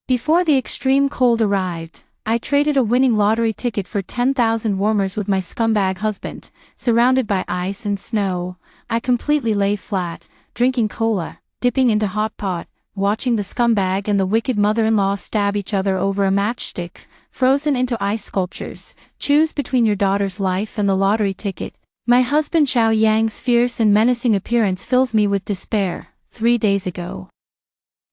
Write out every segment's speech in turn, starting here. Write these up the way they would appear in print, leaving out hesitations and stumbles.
Before the extreme cold arrived, I traded a winning lottery ticket for 10,000 warmers with my scumbag husband. Surrounded by ice and snow, I completely lay flat, drinking cola, dipping into hot pot, watching the scumbag and the wicked mother-in-law stab each other over a matchstick, frozen into ice sculptures. Choose between your daughter's life and the lottery ticket. My husband Xiao Yang's fierce and menacing appearance fills me with despair. 3 days ago,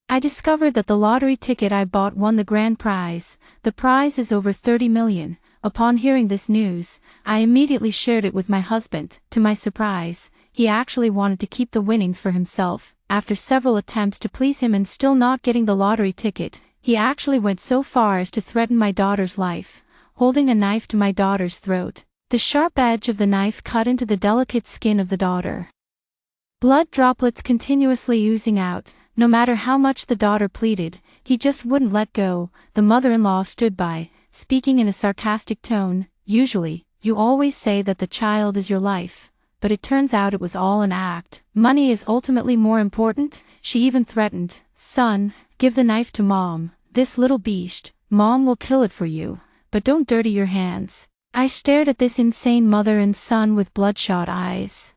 I discovered that the lottery ticket I bought won the grand prize. The prize is over 30 million. Upon hearing this news, I immediately shared it with my husband. To my surprise, he actually wanted to keep the winnings for himself. After several attempts to please him and still not getting the lottery ticket, he actually went so far as to threaten my daughter's life, holding a knife to my daughter's throat. The sharp edge of the knife cut into the delicate skin of the daughter. Blood droplets continuously oozing out. No matter how much the daughter pleaded, he just wouldn't let go. The mother-in-law stood by, speaking in a sarcastic tone. Usually, you always say that the child is your life, but it turns out it was all an act. Money is ultimately more important. She even threatened, "Son, give the knife to Mom. This little beast, Mom will kill it for you, but don't dirty your hands." I stared at this insane mother and son with bloodshot eyes.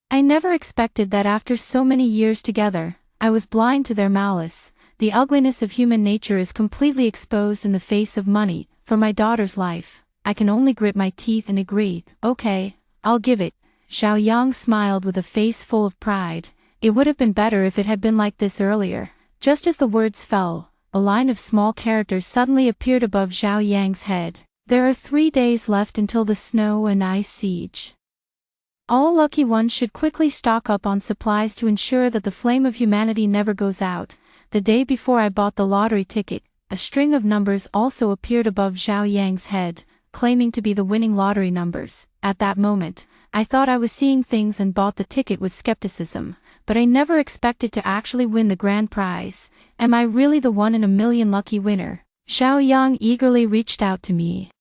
I never expected that after so many years together, I was blind to their malice. The ugliness of human nature is completely exposed in the face of money. For my daughter's life, I can only grit my teeth and agree. "Okay, I'll give it." Xiao Yang smiled with a face full of pride. It would have been better if it had been like this earlier. Just as the words fell, a line of small characters suddenly appeared above Xiao Yang's head. There are 3 days left until the snow and ice siege. All lucky ones should quickly stock up on supplies to ensure that the flame of humanity never goes out. The day before I bought the lottery ticket, a string of numbers also appeared above Xiao Yang's head, claiming to be the winning lottery numbers. At that moment, I thought I was seeing things and bought the ticket with skepticism, but I never expected to actually win the grand prize. Am I really the 1 in a million lucky winner? Xiao Yang eagerly reached out to me.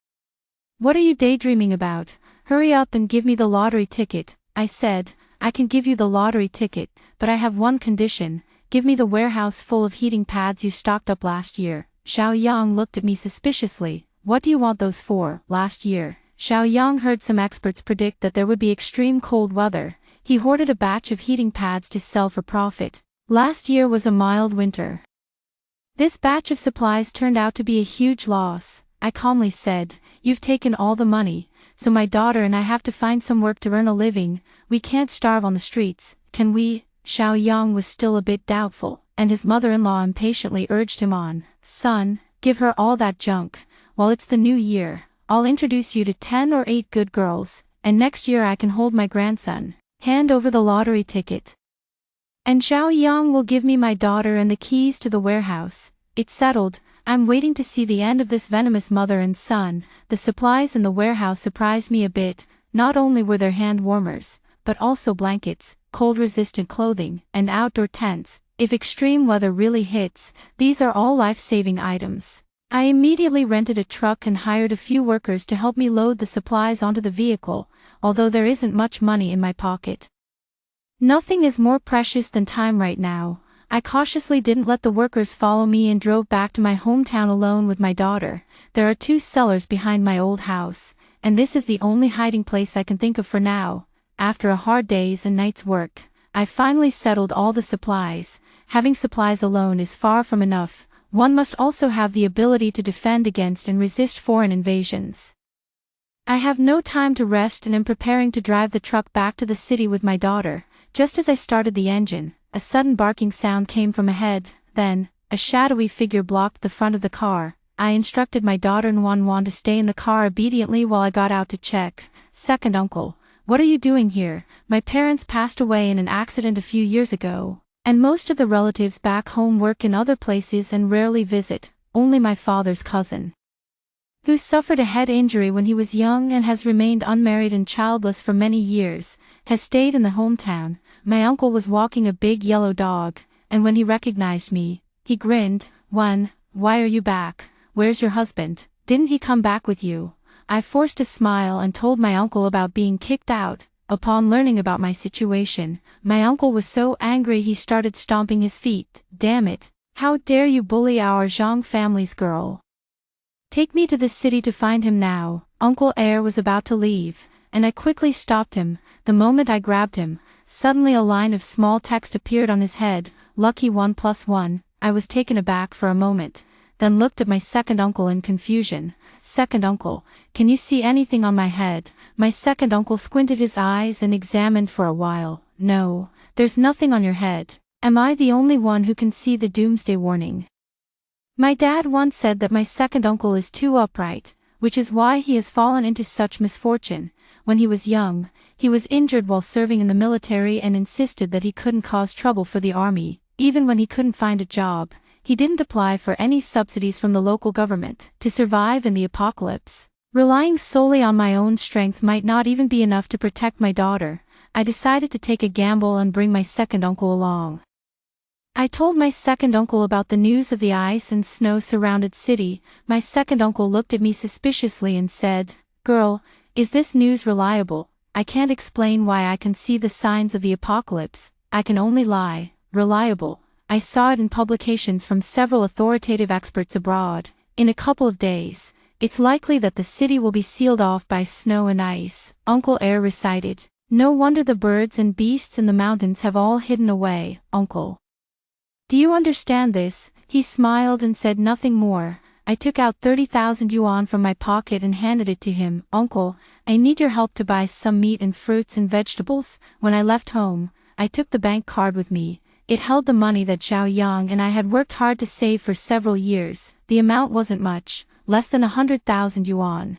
"What are you daydreaming about? Hurry up and give me the lottery ticket," I said. "I can give you the lottery ticket, but I have one condition. Give me the warehouse full of heating pads you stocked up last year." Xiao Yang looked at me suspiciously. "What do you want those for?" Last year, Xiao Yang heard some experts predict that there would be extreme cold weather. He hoarded a batch of heating pads to sell for profit. Last year was a mild winter. This batch of supplies turned out to be a huge loss. I calmly said, "You've taken all the money, so my daughter and I have to find some work to earn a living. We can't starve on the streets, can we?" Xiao Yang was still a bit doubtful, and his mother-in-law impatiently urged him on. "Son, give her all that junk. While it's the new year, I'll introduce you to 10 or 8 good girls, and next year I can hold my grandson. Hand over the lottery ticket, and Xiao Yang will give me my daughter and the keys to the warehouse. It's settled." I'm waiting to see the end of this venomous mother and son. The supplies in the warehouse surprised me a bit. Not only were there hand warmers, but also blankets, cold-resistant clothing, and outdoor tents. If extreme weather really hits, these are all life-saving items. I immediately rented a truck and hired a few workers to help me load the supplies onto the vehicle, although there isn't much money in my pocket. Nothing is more precious than time right now. I cautiously didn't let the workers follow me and drove back to my hometown alone with my daughter. There are 2 cellars behind my old house, and this is the only hiding place I can think of for now. After a hard day's and night's work, I finally settled all the supplies. Having supplies alone is far from enough. One must also have the ability to defend against and resist foreign invasions. I have no time to rest and am preparing to drive the truck back to the city with my daughter. Just as I started the engine, a sudden barking sound came from ahead. Then, a shadowy figure blocked the front of the car. I instructed my daughter Wan to stay in the car obediently while I got out to check. "Second uncle, what are you doing here? My parents passed away in an accident a few years ago, and most of the relatives back home work in other places and rarely visit. Only my father's cousin, who suffered a head injury when he was young and has remained unmarried and childless for many years, has stayed in the hometown." My uncle was walking a big yellow dog, and when he recognized me, he grinned. "Why are you back? Where's your husband? Didn't he come back with you?" I forced a smile and told my uncle about being kicked out. Upon learning about my situation, my uncle was so angry he started stomping his feet. "Damn it, How dare you bully our Zhang family's girl? Take me to this city to find him now." Uncle Air was about to leave, and I quickly stopped him. The moment I grabbed him, suddenly a line of small text appeared on his head, "Lucky 1+1. I was taken aback for a moment, then looked at my second uncle in confusion. "Second uncle, can you see anything on my head?" My second uncle squinted his eyes and examined for a while. "No, there's nothing on your head. Am I the only one who can see the doomsday warning?" My dad once said that my second uncle is too upright, which is why he has fallen into such misfortune. When he was young, he was injured while serving in the military and insisted that he couldn't cause trouble for the army. Even when he couldn't find a job, he didn't apply for any subsidies from the local government. To survive in the apocalypse, relying solely on my own strength might not even be enough to protect my daughter. I decided to take a gamble and bring my second uncle along. I told my second uncle about the news of the ice and snow surrounded city. My second uncle looked at me suspiciously and said, "Girl, is this news reliable?" I can't explain why I can see the signs of the apocalypse. I can only lie. Reliable. I saw it in publications from several authoritative experts abroad. In a couple of days, it's likely that the city will be sealed off by snow and ice. Uncle Air recited. "No wonder the birds and beasts in the mountains have all hidden away, Uncle. Do you understand this?" He smiled and said nothing more. I took out 30,000 yuan from my pocket and handed it to him. "Uncle, I need your help to buy some meat and fruits and vegetables." When I left home, I took the bank card with me. It held the money that Zhao Yang and I had worked hard to save for several years. The amount wasn't much, less than 100,000 yuan.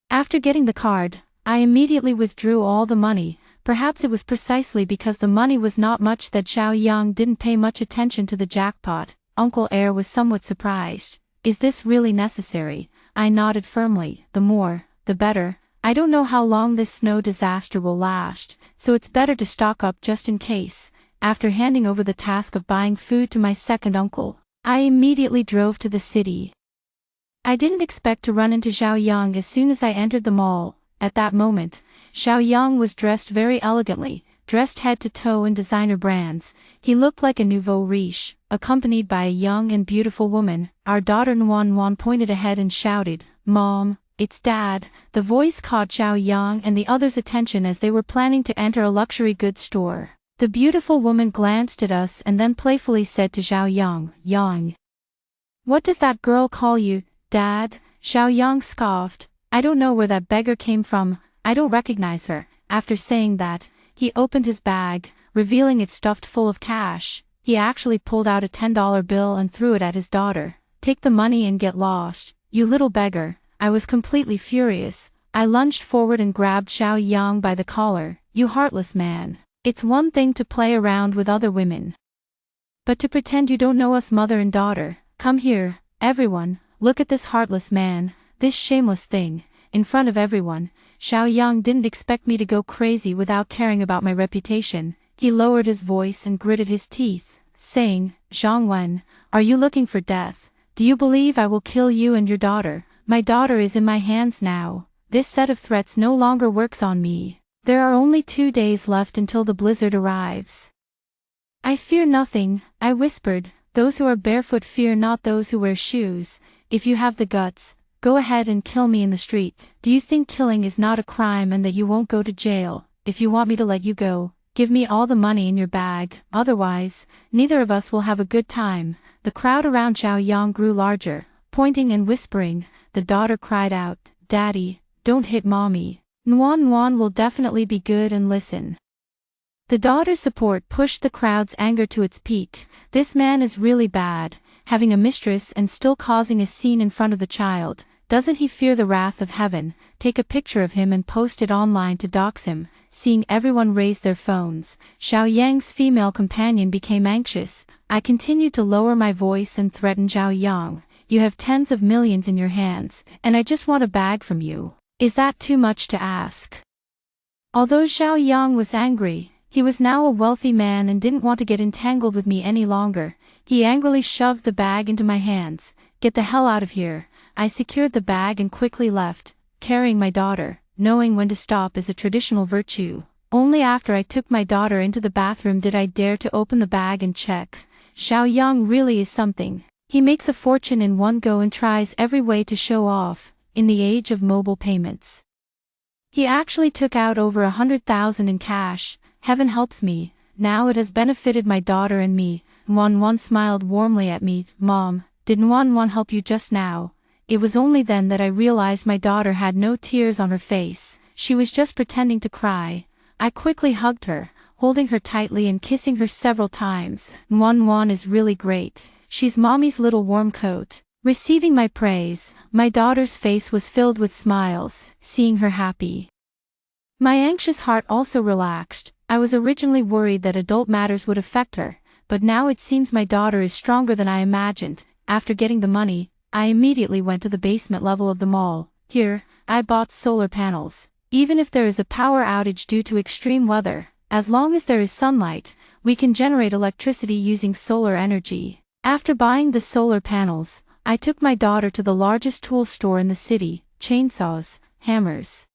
After getting the card, I immediately withdrew all the money. Perhaps it was precisely because the money was not much that Zhao Yang didn't pay much attention to the jackpot. Uncle Air was somewhat surprised. "Is this really necessary?" I nodded firmly. "The more, the better. I don't know how long this snow disaster will last, so it's better to stock up just in case." After handing over the task of buying food to my second uncle, I immediately drove to the city. I didn't expect to run into Zhao Yang as soon as I entered the mall. At that moment, Zhao Yang was dressed very elegantly, dressed head to toe in designer brands. He looked like a nouveau riche, accompanied by a young and beautiful woman. Our daughter Nuan pointed ahead and shouted, "Mom, it's Dad." The voice caught Zhao Yang and the others' attention as they were planning to enter a luxury goods store. The beautiful woman glanced at us and then playfully said to Zhao Yang, "Yang, what does that girl call you, Dad?" Zhao Yang scoffed. "I don't know where that beggar came from. I don't recognize her." After saying that, he opened his bag, revealing it stuffed full of cash. He actually pulled out a $10 bill and threw it at his daughter. "Take the money and get lost, you little beggar." I was completely furious. I lunged forward and grabbed Zhao Yang by the collar. "You heartless man. It's one thing to play around with other women, but to pretend you don't know us mother and daughter. Come here, everyone, look at this heartless man, this shameless thing." In front of everyone, Zhao Yang didn't expect me to go crazy without caring about my reputation. He lowered his voice and gritted his teeth, saying, "Zhang Wen, are you looking for death? Do you believe I will kill you and your daughter? My daughter is in my hands now. This set of threats no longer works on me. There are only 2 days left until the blizzard arrives." "I fear nothing," I whispered. "Those who are barefoot fear not those who wear shoes. If you have the guts, go ahead and kill me in the street. Do you think killing is not a crime and that you won't go to jail? If you want me to let you go, give me all the money in your bag. Otherwise, neither of us will have a good time." The crowd around Zhao Yang grew larger, pointing and whispering. The daughter cried out, "Daddy, don't hit mommy. Nuan will definitely be good and listen." The daughter's support pushed the crowd's anger to its peak. This man is really bad, having a mistress and still causing a scene in front of the child. Doesn't he fear the wrath of heaven? Take a picture of him and post it online to dox him. Seeing everyone raise their phones, Zhao Yang's female companion became anxious. I continued to lower my voice and threaten Zhao Yang. "You have tens of millions in your hands, and I just want a bag from you. Is that too much to ask?" Although Zhao Yang was angry, he was now a wealthy man and didn't want to get entangled with me any longer. He angrily shoved the bag into my hands. "Get the hell out of here." I secured the bag and quickly left, carrying my daughter. Knowing when to stop is a traditional virtue. Only after I took my daughter into the bathroom did I dare to open the bag and check. Xiaoyang really is something. He makes a fortune in one go and tries every way to show off, in the age of mobile payments. He actually took out over 100,000 in cash. Heaven helps me, now it has benefited my daughter and me. Wan smiled warmly at me. Mom, didn't Wan help you just now? It was only then that I realized my daughter had no tears on her face, she was just pretending to cry. I quickly hugged her, holding her tightly and kissing her several times. Wan is really great. She's mommy's little warm coat. Receiving my praise, my daughter's face was filled with smiles, seeing her happy. My anxious heart also relaxed. I was originally worried that adult matters would affect her, but now it seems my daughter is stronger than I imagined. After getting the money, I immediately went to the basement level of the mall. Here, I bought solar panels. Even if there is a power outage due to extreme weather, as long as there is sunlight, we can generate electricity using solar energy. After buying the solar panels, I took my daughter to the largest tool store in the city. Chainsaws, hammers,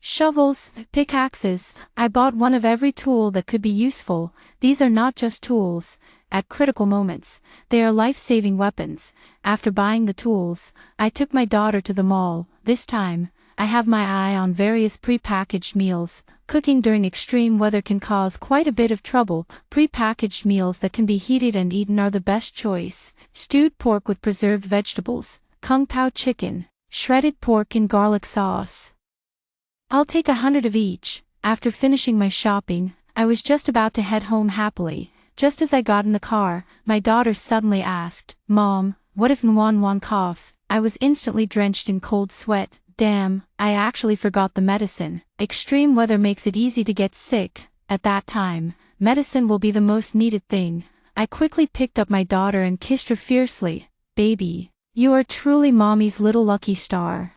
shovels, pickaxes. I bought one of every tool that could be useful. These are not just tools. At critical moments, they are life-saving weapons. After buying the tools, I took my daughter to the mall. This time, I have my eye on various pre-packaged meals. Cooking during extreme weather can cause quite a bit of trouble. Pre-packaged meals that can be heated and eaten are the best choice. Stewed pork with preserved vegetables, kung pao chicken, shredded pork in garlic sauce. I'll take 100 of each. After finishing my shopping, I was just about to head home happily. Just as I got in the car, my daughter suddenly asked, Mom, what if Wan coughs? I was instantly drenched in cold sweat. Damn, I actually forgot the medicine. Extreme weather makes it easy to get sick. At that time, medicine will be the most needed thing. I quickly picked up my daughter and kissed her fiercely. Baby, you are truly mommy's little lucky star.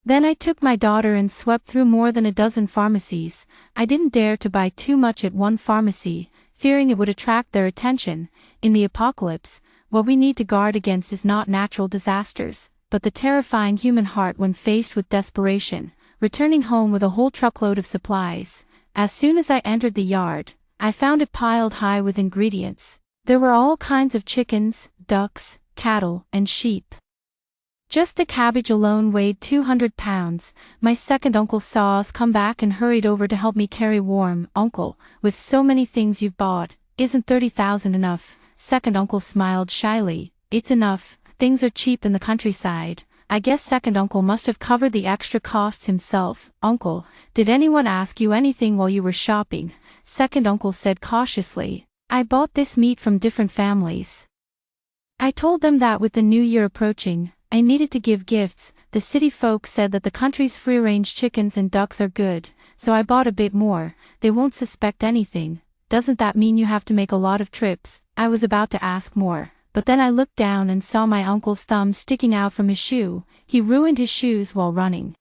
Then I took my daughter and swept through more than a dozen pharmacies. I didn't dare to buy too much at one pharmacy, fearing it would attract their attention. In the apocalypse, what we need to guard against is not natural disasters, but the terrifying human heart when faced with desperation. Returning home with a whole truckload of supplies. As soon as I entered the yard, I found it piled high with ingredients. There were all kinds of chickens, ducks, cattle, and sheep. Just the cabbage alone weighed 200 pounds. My second uncle saw us come back and hurried over to help me carry warm. Uncle, with so many things you've bought, isn't 30,000 enough? Second uncle smiled shyly. It's enough. Things are cheap in the countryside. I guess second uncle must have covered the extra costs himself. Uncle, did anyone ask you anything while you were shopping? Second uncle said cautiously. I bought this meat from different families. I told them that with the new year approaching, I needed to give gifts. The city folk said that the country's free-range chickens and ducks are good, so I bought a bit more. They won't suspect anything. Doesn't that mean you have to make a lot of trips? I was about to ask more. But then I looked down and saw my uncle's thumb sticking out from his shoe. He ruined his shoes while running.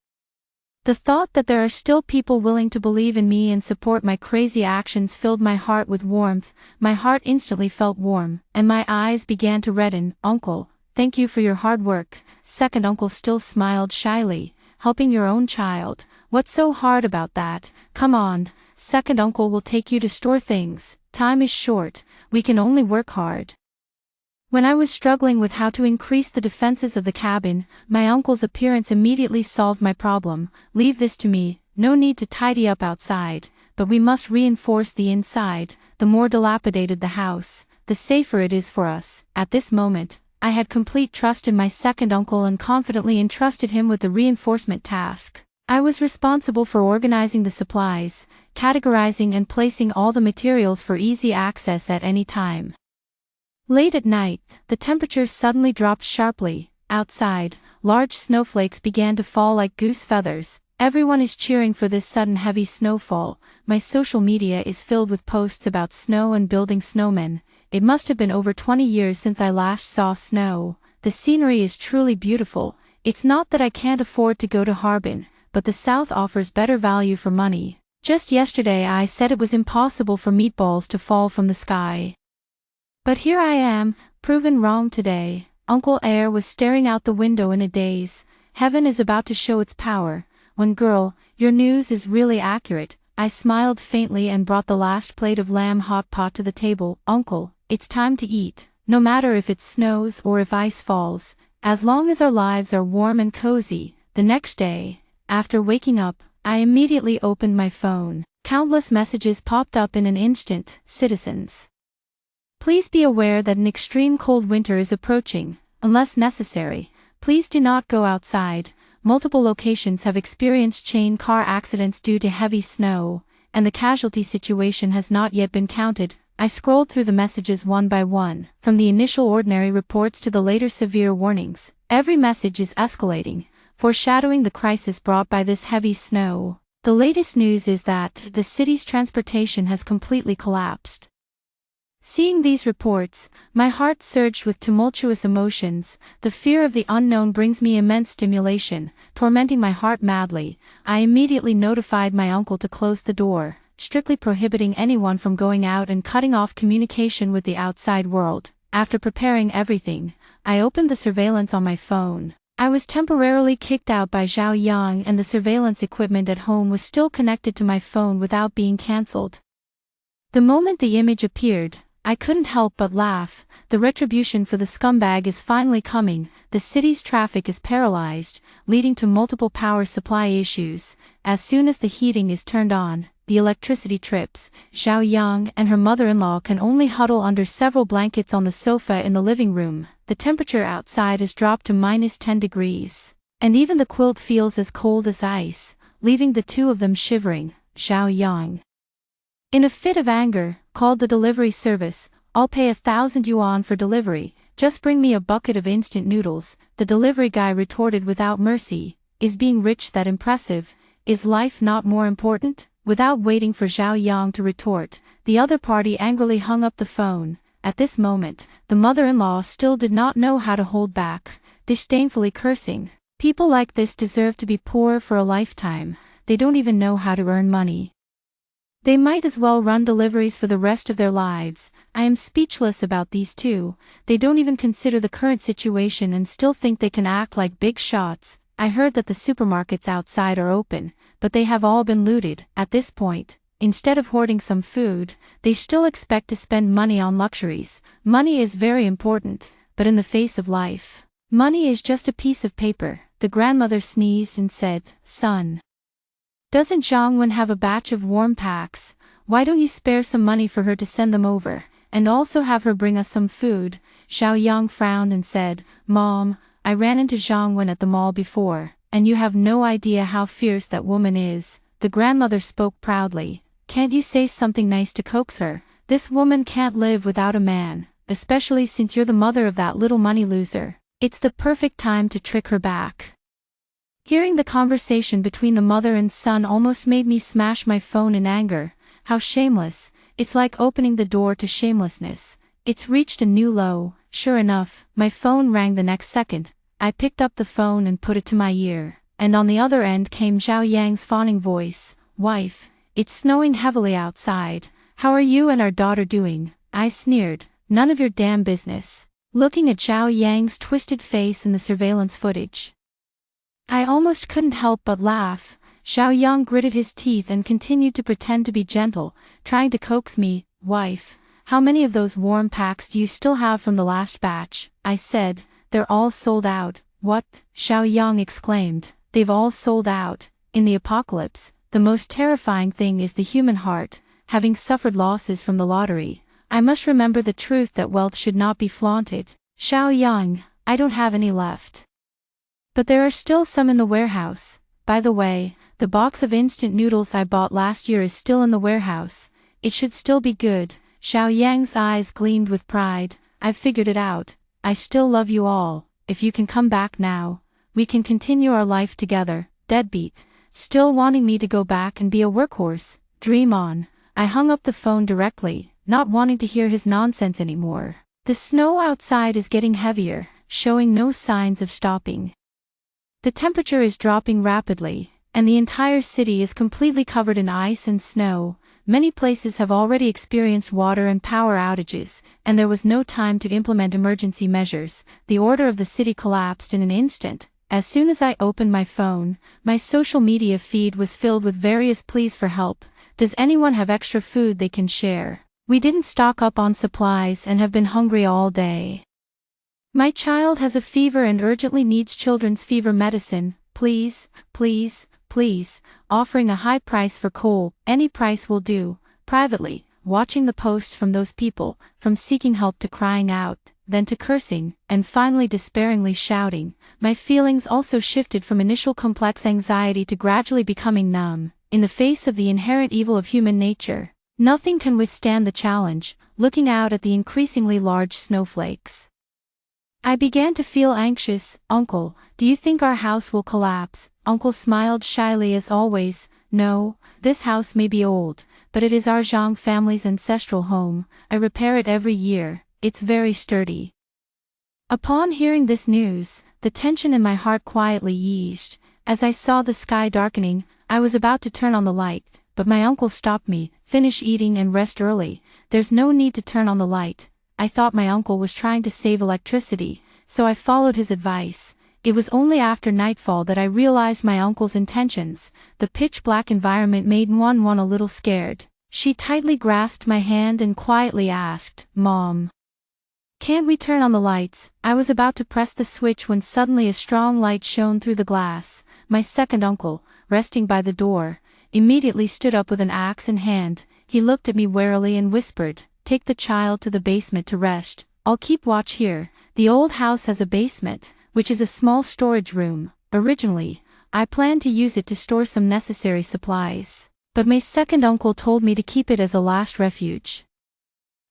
The thought that there are still people willing to believe in me and support my crazy actions filled my heart with warmth. My heart instantly felt warm, and my eyes began to redden. Uncle, thank you for your hard work. Second uncle still smiled shyly. Helping your own child. What's so hard about that? Come on. Second uncle will take you to store things. Time is short. We can only work hard. When I was struggling with how to increase the defenses of the cabin, my uncle's appearance immediately solved my problem. Leave this to me, no need to tidy up outside, but we must reinforce the inside. The more dilapidated the house, the safer it is for us. At this moment, I had complete trust in my second uncle and confidently entrusted him with the reinforcement task. I was responsible for organizing the supplies, categorizing and placing all the materials for easy access at any time. Late at night, the temperature suddenly dropped sharply. Outside, large snowflakes began to fall like goose feathers. Everyone is cheering for this sudden heavy snowfall. My social media is filled with posts about snow and building snowmen. It must have been over 20 years since I last saw snow. The scenery is truly beautiful. It's not that I can't afford to go to Harbin, but the South offers better value for money. Just yesterday I said it was impossible for meatballs to fall from the sky. But here I am, proven wrong today. Uncle Air was staring out the window in a daze. Heaven is about to show its power. When girl, your news is really accurate. I smiled faintly and brought the last plate of lamb hot pot to the table. Uncle, it's time to eat, no matter if it snows or if ice falls, as long as our lives are warm and cozy. The next day, after waking up, I immediately opened my phone. Countless messages popped up in an instant. Citizens, please be aware that an extreme cold winter is approaching. Unless necessary, please do not go outside. Multiple locations have experienced chain car accidents due to heavy snow, and the casualty situation has not yet been counted. I scrolled through the messages one by one, from the initial ordinary reports to the later severe warnings. Every message is escalating, foreshadowing the crisis brought by this heavy snow. The latest news is that the city's transportation has completely collapsed. Seeing these reports, my heart surged with tumultuous emotions. The fear of the unknown brings me immense stimulation, tormenting my heart madly. I immediately notified my uncle to close the door, strictly prohibiting anyone from going out and cutting off communication with the outside world. After preparing everything, I opened the surveillance on my phone. I was temporarily kicked out by Zhao Yang, and the surveillance equipment at home was still connected to my phone without being cancelled. The moment the image appeared, I couldn't help but laugh. The retribution for the scumbag is finally coming. The city's traffic is paralyzed, leading to multiple power supply issues. As soon as the heating is turned on, the electricity trips. Zhao Yang and her mother-in-law can only huddle under several blankets on the sofa in the living room. The temperature outside has dropped to -10 degrees, and even the quilt feels as cold as ice, leaving the two of them shivering. Zhao Yang, in a fit of anger, called the delivery service. "I'll pay 1,000 yuan for delivery, just bring me a bucket of instant noodles." The delivery guy retorted without mercy. Is being rich that impressive? Is life not more important? Without waiting for Zhao Yang to retort, the other party angrily hung up the phone. At this moment, the mother-in-law still did not know how to hold back, disdainfully cursing. "People like this deserve to be poor for a lifetime. They don't even know how to earn money. They might as well run deliveries for the rest of their lives." I am speechless about these two. They don't even consider the current situation and still think they can act like big shots. I heard that the supermarkets outside are open, but they have all been looted. At this point, instead of hoarding some food, they still expect to spend money on luxuries. Money is very important, but in the face of life, money is just a piece of paper. The grandmother sneezed and said, "Son, doesn't Zhangwen have a batch of warm packs? Why don't you spare some money for her to send them over, and also have her bring us some food?" Zhao Yang frowned and said, "Mom, I ran into Zhangwen at the mall before, and you have no idea how fierce that woman is." The grandmother spoke proudly. "Can't you say something nice to coax her? This woman can't live without a man, especially since you're the mother of that little money loser. It's the perfect time to trick her back." Hearing the conversation between the mother and son almost made me smash my phone in anger. How shameless. It's like opening the door to shamelessness. It's reached a new low. Sure enough, my phone rang the next second. I picked up the phone and put it to my ear, and on the other end came Zhao Yang's fawning voice. "Wife, it's snowing heavily outside. How are you and our daughter doing?" I sneered. "None of your damn business." Looking at Zhao Yang's twisted face in the surveillance footage, I almost couldn't help but laugh. Zhao Yang gritted his teeth and continued to pretend to be gentle, trying to coax me. "Wife, how many of those warm packs do you still have from the last batch?" I said. "They're all sold out." "What?" Zhao Yang exclaimed. "They've all sold out. In the apocalypse, the most terrifying thing is the human heart. Having suffered losses from the lottery, I must remember the truth that wealth should not be flaunted." "Zhao Yang, I don't have any left. But there are still some in the warehouse. By the way, the box of instant noodles I bought last year is still in the warehouse. It should still be good." Zhao Yang's eyes gleamed with pride. "I've figured it out. I still love you all. If you can come back now, we can continue our life together." Deadbeat. Still wanting me to go back and be a workhorse. Dream on. I hung up the phone directly, not wanting to hear his nonsense anymore. The snow outside is getting heavier, showing no signs of stopping. The temperature is dropping rapidly, and the entire city is completely covered in ice and snow. Many places have already experienced water and power outages, and there was no time to implement emergency measures. The order of the city collapsed in an instant. As soon as I opened my phone, my social media feed was filled with various pleas for help. Does anyone have extra food they can share? We didn't stock up on supplies and have been hungry all day. My child has a fever and urgently needs children's fever medicine. Please, please, please, offering a high price for coal, any price will do. Privately, watching the posts from those people, from seeking help to crying out, then to cursing, and finally despairingly shouting, my feelings also shifted from initial complex anxiety to gradually becoming numb. In the face of the inherent evil of human nature, nothing can withstand the challenge, looking out at the increasingly large snowflakes. I began to feel anxious. Uncle, do you think our house will collapse? Uncle smiled shyly as always. No, this house may be old, but it is our Zhang family's ancestral home. I repair it every year. It's very sturdy. Upon hearing this news, the tension in my heart quietly eased. As I saw the sky darkening, I was about to turn on the light, but my uncle stopped me. Finish eating and rest early. There's no need to turn on the light. I thought my uncle was trying to save electricity, so I followed his advice. It was only after nightfall that I realized my uncle's intentions. The pitch-black environment made one a little scared. She tightly grasped my hand and quietly asked, "Mom, can't we turn on the lights?" I was about to press the switch when suddenly a strong light shone through the glass. My second uncle, resting by the door, immediately stood up with an axe in hand. He looked at me warily and whispered, "Take the child to the basement to rest. I'll keep watch here." The old house has a basement, which is a small storage room. Originally, I planned to use it to store some necessary supplies, but my second uncle told me to keep it as a last refuge.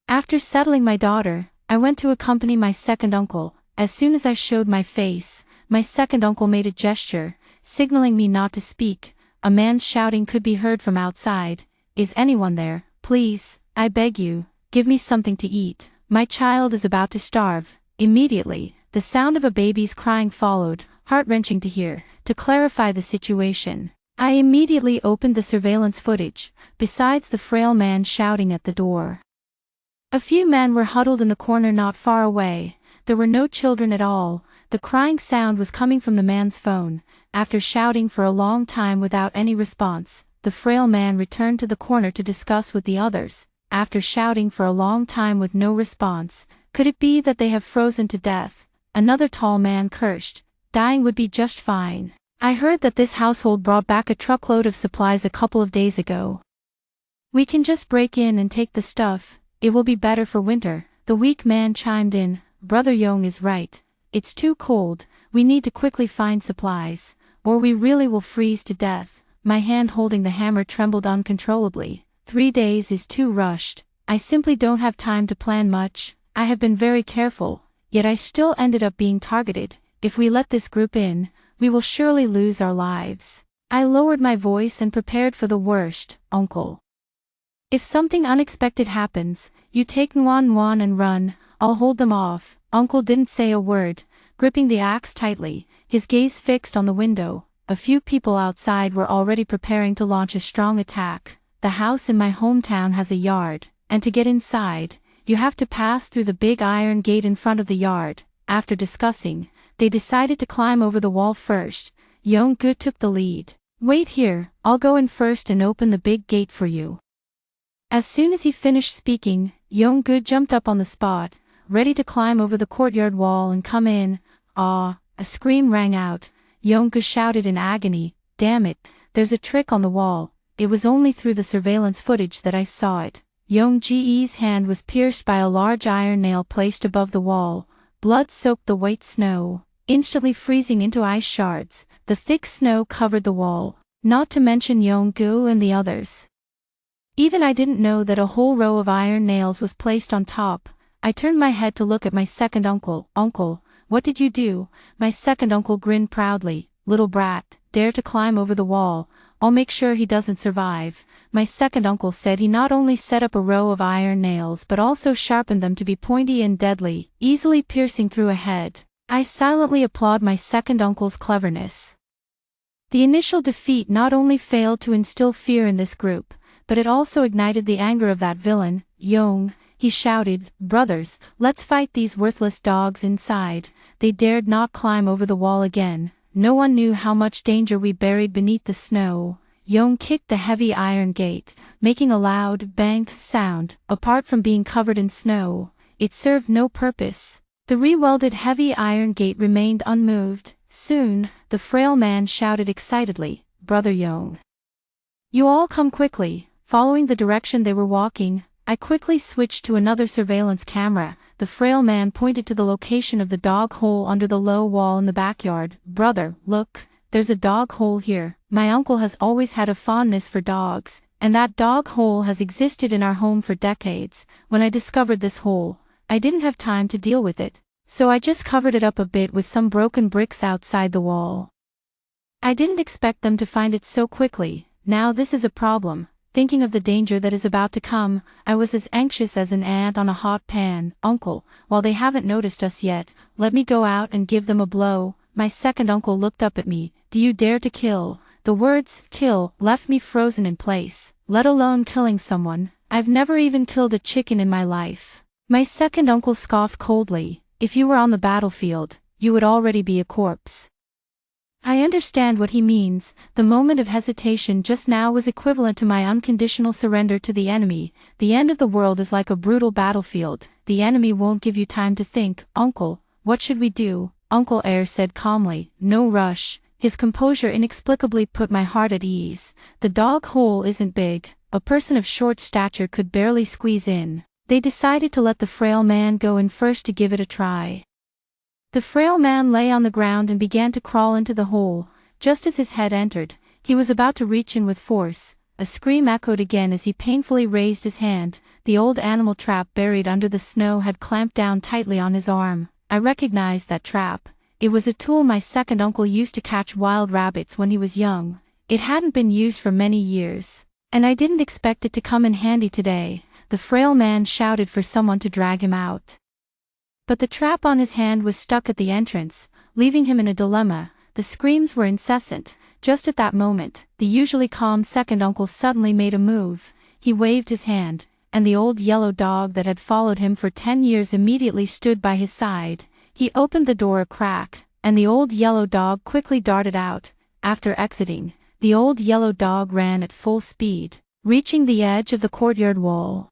After settling my daughter, I went to accompany my second uncle. As soon as I showed my face, my second uncle made a gesture, signaling me not to speak. A man's shouting could be heard from outside. "Is anyone there? Please, I beg you, give me something to eat. My child is about to starve." Immediately, the sound of a baby's crying followed, heart-wrenching to hear. To clarify the situation, I immediately opened the surveillance footage, besides the frail man shouting at the door. A few men were huddled in the corner not far away. There were no children at all. The crying sound was coming from the man's phone. After shouting for a long time without any response, the frail man returned to the corner to discuss with the others. After shouting for a long time with no response, "Could it be that they have frozen to death?" Another tall man cursed. "Dying would be just fine. I heard that this household brought back a truckload of supplies a couple of days ago. We can just break in and take the stuff. It will be better for winter." The weak man chimed in, "Brother Yong is right. It's too cold. We need to quickly find supplies, or we really will freeze to death." My hand holding the hammer trembled uncontrollably. 3 days is too rushed. I simply don't have time to plan much. I have been very careful, yet I still ended up being targeted. If we let this group in, we will surely lose our lives. I lowered my voice and prepared for the worst. "Uncle, if something unexpected happens, you take Nguyen and run. I'll hold them off." Uncle didn't say a word, gripping the axe tightly, his gaze fixed on the window. A few people outside were already preparing to launch a strong attack. The house in my hometown has a yard, and to get inside, you have to pass through the big iron gate in front of the yard. After discussing, they decided to climb over the wall first. Yong-gu took the lead. "Wait here, I'll go in first and open the big gate for you." As soon as he finished speaking, Yong-gu jumped up on the spot, ready to climb over the courtyard wall and come in. "Ah!" A scream rang out. Yong-gu shouted in agony, "Damn it, there's a trick on the wall." It was only through the surveillance footage that I saw it. Yong-ji's hand was pierced by a large iron nail placed above the wall. Blood soaked the white snow, instantly freezing into ice shards. The thick snow covered the wall, not to mention Yong-gu and the others. Even I didn't know that a whole row of iron nails was placed on top. I turned my head to look at my second uncle. "Uncle, what did you do?" My second uncle grinned proudly. "Little brat, dare to climb over the wall. I'll make sure he doesn't survive." My second uncle said he not only set up a row of iron nails but also sharpened them to be pointy and deadly, easily piercing through a head. I silently applaud my second uncle's cleverness. The initial defeat not only failed to instill fear in this group, but it also ignited the anger of that villain, Yong. He shouted, "Brothers, let's fight these worthless dogs inside." They dared not climb over the wall again. No one knew how much danger we buried beneath the snow. Yong kicked the heavy iron gate. making a loud, bang sound. Apart from being covered in snow, it served no purpose. The re-welded heavy iron gate remained unmoved. Soon, the frail man shouted excitedly, "Brother Yong, you all come quickly." Following the direction they were walking, I quickly switched to another surveillance camera. The frail man pointed to the location of the dog hole under the low wall in the backyard. "Brother, look, there's a dog hole here. My uncle has always had a fondness for dogs, and that dog hole has existed in our home for decades. When I discovered this hole, I didn't have time to deal with it, so I just covered it up a bit with some broken bricks outside the wall. I didn't expect them to find it so quickly. Now this is a problem. Thinking of the danger that is about to come, I was as anxious as an ant on a hot pan. Uncle, while they haven't noticed us yet, let me go out and give them a blow." My second uncle looked up at me. "Do you dare to kill?" The words, "kill," left me frozen in place. Let alone killing someone. I've never even killed a chicken in my life. My second uncle scoffed coldly. "If you were on the battlefield, you would already be a corpse." I understand what he means. The moment of hesitation just now was equivalent to my unconditional surrender to the enemy. The end of the world is like a brutal battlefield. The enemy won't give you time to think. "Uncle, what should we do?" Uncle Air said calmly. "No rush." His composure inexplicably put my heart at ease. The dog hole isn't big. A person of short stature could barely squeeze in. They decided to let the frail man go in first to give it a try. The frail man lay on the ground and began to crawl into the hole. Just as his head entered, he was about to reach in with force. A scream echoed again as he painfully raised his hand. The old animal trap buried under the snow had clamped down tightly on his arm. I recognized that trap. It was a tool my second uncle used to catch wild rabbits when he was young. It hadn't been used for many years, and I didn't expect it to come in handy today. The frail man shouted for someone to drag him out, but the trap on his hand was stuck at the entrance, leaving him in a dilemma. The screams were incessant. Just at that moment, the usually calm second uncle suddenly made a move. He waved his hand, and the old yellow dog that had followed him for 10 years immediately stood by his side. He opened the door a crack, and the old yellow dog quickly darted out. After exiting, the old yellow dog ran at full speed, reaching the edge of the courtyard wall.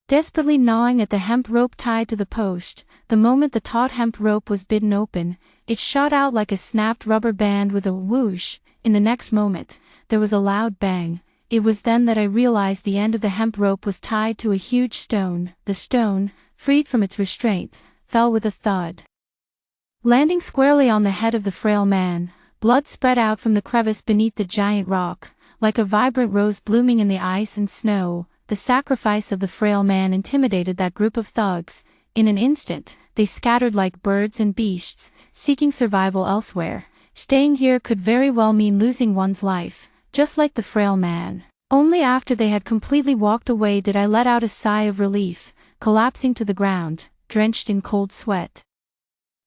Desperately gnawing at the hemp rope tied to the post, the moment the taut hemp rope was bitten open, it shot out like a snapped rubber band with a whoosh. In the next moment, there was a loud bang. It was then that I realized the end of the hemp rope was tied to a huge stone. The stone, freed from its restraint, fell with a thud, landing squarely on the head of the frail man. Blood spread out from the crevice beneath the giant rock, like a vibrant rose blooming in the ice and snow. The sacrifice of the frail man intimidated that group of thugs. In an instant, they scattered like birds and beasts, seeking survival elsewhere. Staying here could very well mean losing one's life, just like the frail man. Only after they had completely walked away did I let out a sigh of relief, collapsing to the ground, drenched in cold sweat.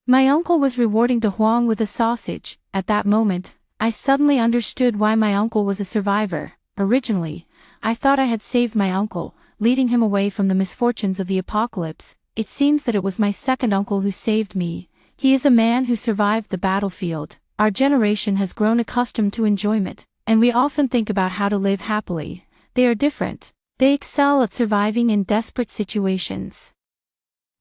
My uncle was rewarding De Huang with a sausage. At that moment, I suddenly understood why my uncle was a survivor. Originally, I thought I had saved my uncle, leading him away from the misfortunes of the apocalypse. It seems that it was my second uncle who saved me. He is a man who survived the battlefield. Our generation has grown accustomed to enjoyment, and we often think about how to live happily. They are different. They excel at surviving in desperate situations.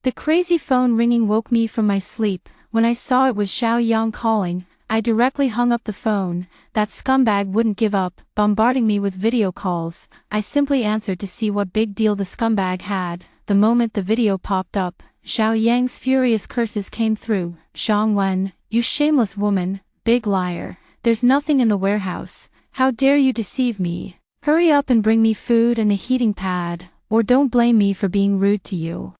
The crazy phone ringing woke me from my sleep. When I saw it was Xiao Yang calling, I directly hung up the phone. That scumbag wouldn't give up, bombarding me with video calls. I simply answered to see what big deal the scumbag had. The moment the video popped up, Xiao Yang's furious curses came through. "Zhang Wen, you shameless woman, big liar. There's nothing in the warehouse. How dare you deceive me? Hurry up and bring me food and a heating pad, or don't blame me for being rude to you."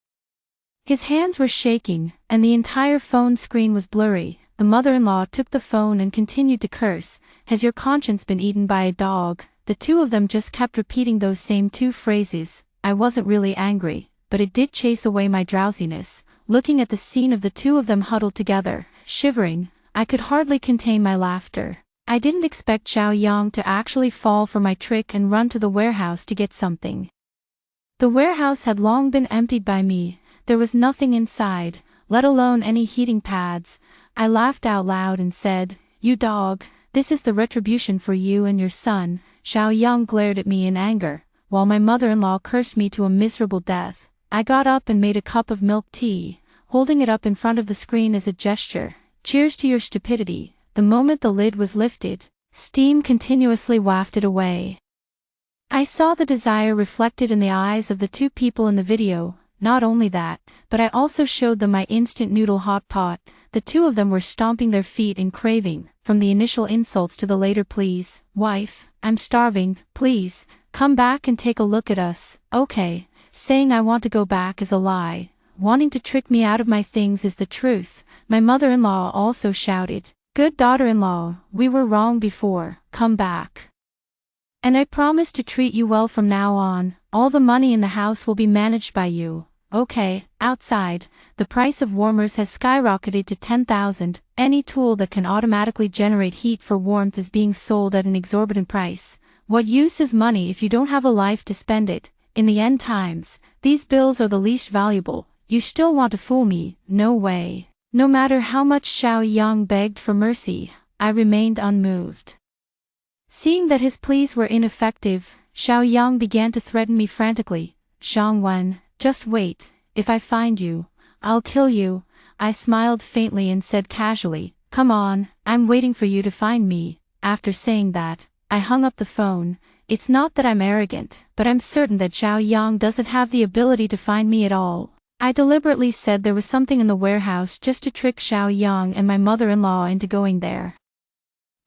His hands were shaking, and the entire phone screen was blurry. The mother-in-law took the phone and continued to curse. "Has your conscience been eaten by a dog?" The two of them just kept repeating those same two phrases. I wasn't really angry, but it did chase away my drowsiness. Looking at the scene of the two of them huddled together, shivering, I could hardly contain my laughter. I didn't expect Xiao Yang to actually fall for my trick and run to the warehouse to get something. The warehouse had long been emptied by me. There was nothing inside, let alone any heating pads. I laughed out loud and said, "You dog, this is the retribution for you and your son." Xiao Yang glared at me in anger. while my mother-in-law cursed me to a miserable death. I got up and made a cup of milk tea, holding it up in front of the screen as a gesture. Cheers to your stupidity. The moment the lid was lifted, steam continuously wafted away. I saw the desire reflected in the eyes of the two people in the video. Not only that, but I also showed them my instant noodle hot pot. The two of them were stomping their feet in craving, from the initial insults to the later pleas. Wife, I'm starving, please, come back and take a look at us. Okay, saying I want to go back is a lie. Wanting to trick me out of my things is the truth. My mother-in-law also shouted, good daughter-in-law, we were wrong before, come back. And I promise to treat you well from now on. All the money in the house will be managed by you. Okay, outside, the price of warmers has skyrocketed to 10,000. Any tool that can automatically generate heat for warmth is being sold at an exorbitant price. What use is money if you don't have a life to spend it? In the end times, these bills are the least valuable. You still want to fool me? No way. No matter how much Xiao Yang begged for mercy, I remained unmoved. Seeing that his pleas were ineffective, Xiao Yang began to threaten me frantically. Zhang Wen, just wait, if I find you, I'll kill you. I smiled faintly and said casually, come on, I'm waiting for you to find me. After saying that, I hung up the phone. It's not that I'm arrogant, but I'm certain that Xiao Yang doesn't have the ability to find me at all. I deliberately said there was something in the warehouse just to trick Xiao Yang and my mother-in-law into going there.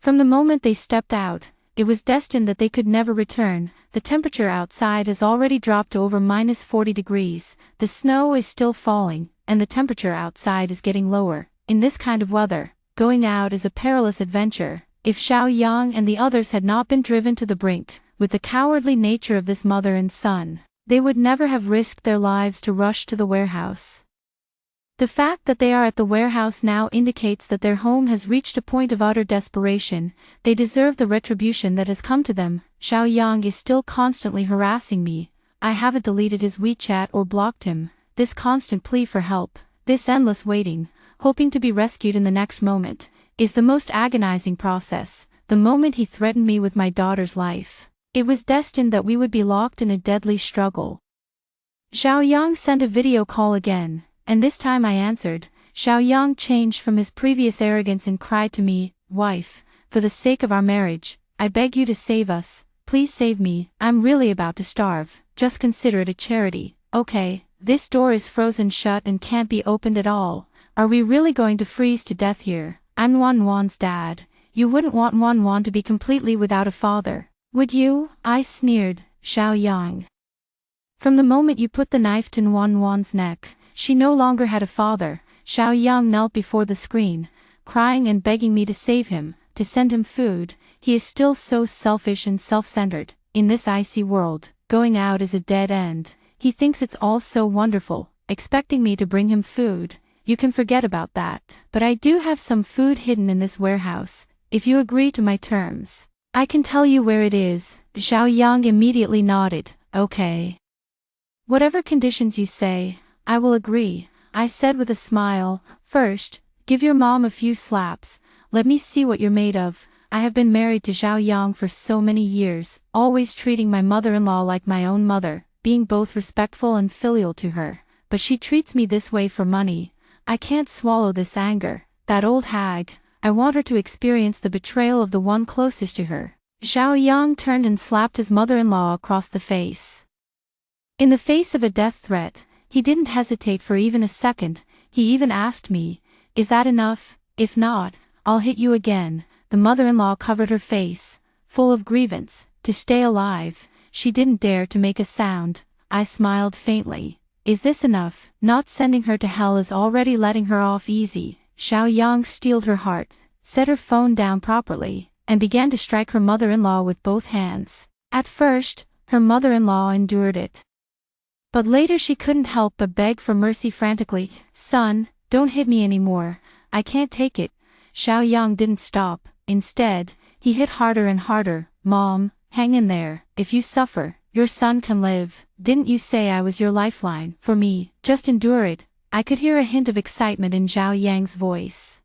From the moment they stepped out, it was destined that they could never return. The temperature outside has already dropped to over -40 degrees, the snow is still falling, and the temperature outside is getting lower. In this kind of weather, going out is a perilous adventure. If Xiao Yang and the others had not been driven to the brink, with the cowardly nature of this mother and son, they would never have risked their lives to rush to the warehouse. The fact that they are at the warehouse now indicates that their home has reached a point of utter desperation. They deserve the retribution that has come to them. Xiao Yang is still constantly harassing me. I haven't deleted his WeChat or blocked him. This constant plea for help, this endless waiting, hoping to be rescued in the next moment, is the most agonizing process. The moment he threatened me with my daughter's life, it was destined that we would be locked in a deadly struggle. Xiao Yang sent a video call again, and this time I answered. Xiao Yang changed from his previous arrogance and cried to me, wife, for the sake of our marriage, I beg you to save us, please save me, I'm really about to starve, just consider it a charity. Okay, this door is frozen shut and can't be opened at all. Are we really going to freeze to death here? I'm Wan Wan's dad. You wouldn't want Wan Wan to be completely without a father, would you? I sneered. Xiao Yang, from the moment you put the knife to Wan Wan's neck, she no longer had a father. Xiao Yang knelt before the screen, crying and begging me to save him, to send him food. He is still so selfish and self-centered. In this icy world, going out is a dead end. He thinks it's all so wonderful, expecting me to bring him food. You can forget about that, but I do have some food hidden in this warehouse. If you agree to my terms, I can tell you where it is. Xiao Yang immediately nodded. Okay. Whatever conditions you say, I will agree, I said with a smile. First, give your mom a few slaps. Let me see what you're made of. I have been married to Xiao Yang for so many years, always treating my mother-in-law like my own mother, being both respectful and filial to her. But she treats me this way for money. I can't swallow this anger. That old hag, I want her to experience the betrayal of the one closest to her. Xiao Yang turned and slapped his mother-in-law across the face. In the face of a death threat, he didn't hesitate for even a second. He even asked me, "Is that enough? If not, I'll hit you again." The mother-in-law covered her face, full of grievance. To stay alive, she didn't dare to make a sound. I smiled faintly. Is this enough? Not sending her to hell is already letting her off easy. Xiao Yang steeled her heart, set her phone down properly, and began to strike her mother-in-law with both hands. At first, her mother-in-law endured it. But later she couldn't help but beg for mercy frantically. "Son, don't hit me anymore. I can't take it." Xiao Yang didn't stop. Instead, he hit harder and harder. "Mom, hang in there. If you suffer, your son can live. Didn't you say I was your lifeline? For me, just endure it." I could hear a hint of excitement in Xiao Yang's voice.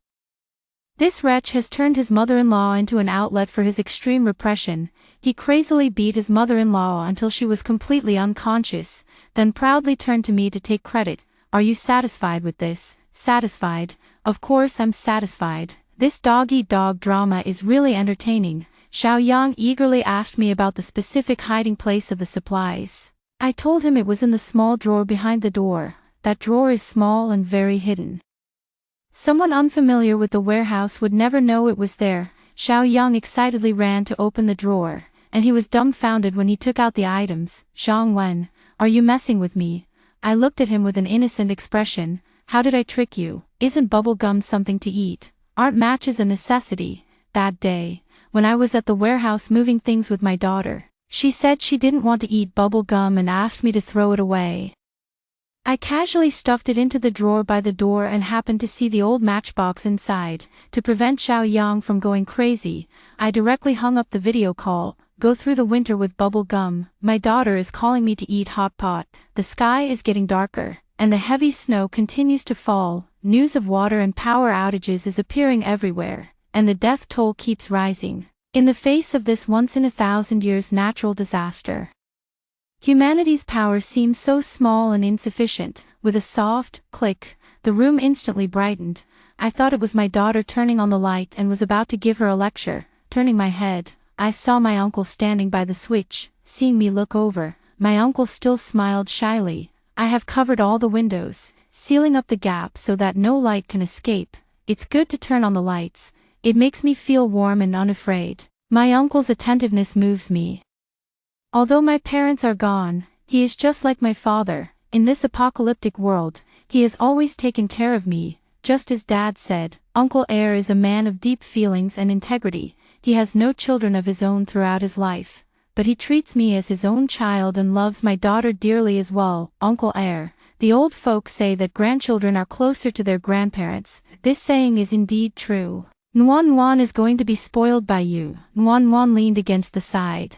This wretch has turned his mother-in-law into an outlet for his extreme repression. He crazily beat his mother-in-law until she was completely unconscious, then proudly turned to me to take credit. Are you satisfied with this? Satisfied? Of course I'm satisfied. This dog-eat-dog drama is really entertaining. Xiao Yang eagerly asked me about the specific hiding place of the supplies. I told him it was in the small drawer behind the door. That drawer is small and very hidden. Someone unfamiliar with the warehouse would never know it was there. Xiao Yang excitedly ran to open the drawer, and he was dumbfounded when he took out the items. Zhang Wen, are you messing with me? I looked at him with an innocent expression. How did I trick you? Isn't bubble gum something to eat? Aren't matches a necessity? That day, when I was at the warehouse moving things with my daughter, she said she didn't want to eat bubble gum and asked me to throw it away. I casually stuffed it into the drawer by the door and happened to see the old matchbox inside. To prevent Xiao Yang from going crazy, I directly hung up the video call. Go through the winter with bubble gum. My daughter is calling me to eat hot pot. The sky is getting darker, and the heavy snow continues to fall. News of water and power outages is appearing everywhere, and the death toll keeps rising. In the face of this once-in-a-thousand-years natural disaster, humanity's power seems so small and insufficient. With a soft click, the room instantly brightened. I thought it was my daughter turning on the light and was about to give her a lecture. Turning my head, I saw my uncle standing by the switch. Seeing me look over, my uncle still smiled shyly. I have covered all the windows, sealing up the gap so that no light can escape. It's good to turn on the lights. It makes me feel warm and unafraid. My uncle's attentiveness moves me. Although my parents are gone, he is just like my father. In this apocalyptic world, he has always taken care of me. Just as Dad said, Uncle Air is a man of deep feelings and integrity. He has no children of his own throughout his life, but he treats me as his own child and loves my daughter dearly as well. Uncle Air. The old folks say that grandchildren are closer to their grandparents. This saying is indeed true. Nuan Nuan is going to be spoiled by you. Nuan Nuan leaned against the side,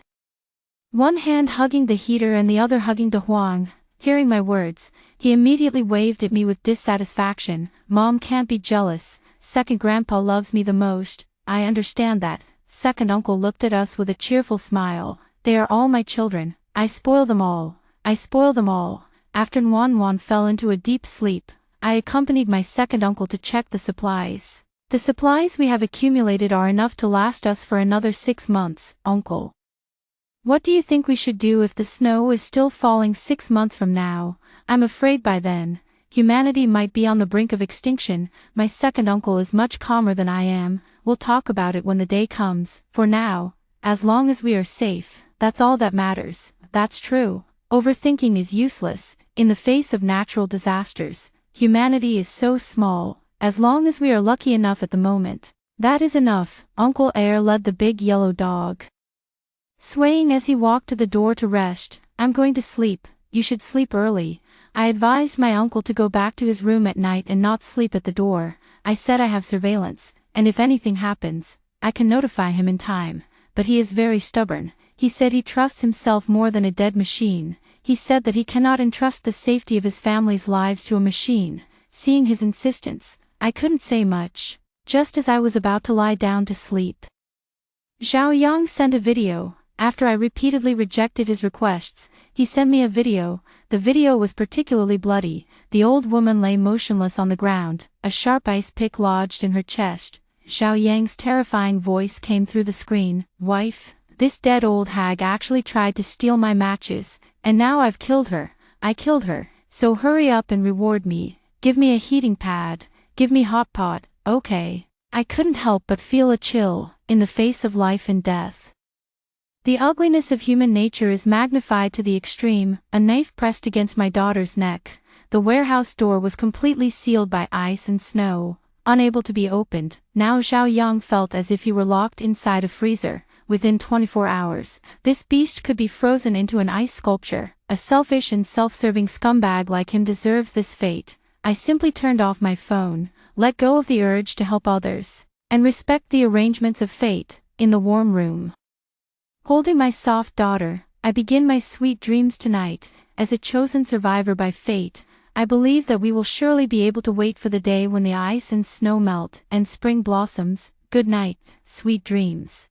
one hand hugging the heater and the other hugging De Huang. Hearing my words, he immediately waved at me with dissatisfaction. Mom can't be jealous. Second grandpa loves me the most. I understand that. Second uncle looked at us with a cheerful smile. They are all my children. I spoil them all. I spoil them all. After Nuan Nuan fell into a deep sleep, I accompanied my second uncle to check the supplies. The supplies we have accumulated are enough to last us for another 6 months, Uncle. What do you think we should do if the snow is still falling 6 months from now? I'm afraid by then, humanity might be on the brink of extinction. My second uncle is much calmer than I am. We'll talk about it when the day comes. For now, as long as we are safe, that's all that matters. That's true. Overthinking is useless. In the face of natural disasters, humanity is so small. As long as we are lucky enough at the moment, that is enough. Uncle Air led the big yellow dog, swaying as he walked to the door to rest. I'm going to sleep. You should sleep early. I advised my uncle to go back to his room at night and not sleep at the door. I said I have surveillance, and if anything happens, I can notify him in time. But he is very stubborn. He said he trusts himself more than a dead machine. He said that he cannot entrust the safety of his family's lives to a machine. Seeing his insistence, I couldn't say much. Just as I was about to lie down to sleep, Zhao Yang sent a video. After I repeatedly rejected his requests, he sent me a video. The video was particularly bloody. The old woman lay motionless on the ground, a sharp ice pick lodged in her chest. Zhao Yang's terrifying voice came through the screen. Wife, this dead old hag actually tried to steal my matches, and now I've killed her. I killed her, so hurry up and reward me. Give me a heating pad. Give me hot pot. Okay. I couldn't help but feel a chill, in the face of life and death. The ugliness of human nature is magnified to the extreme. A knife pressed against my daughter's neck. The warehouse door was completely sealed by ice and snow, unable to be opened. Now Zhao Yang felt as if he were locked inside a freezer. Within 24 hours, this beast could be frozen into an ice sculpture. A selfish and self-serving scumbag like him deserves this fate. I simply turned off my phone, let go of the urge to help others, and respect the arrangements of fate. In the warm room, holding my soft daughter, I begin my sweet dreams tonight. As a chosen survivor by fate, I believe that we will surely be able to wait for the day when the ice and snow melt and spring blossoms. Good night, sweet dreams.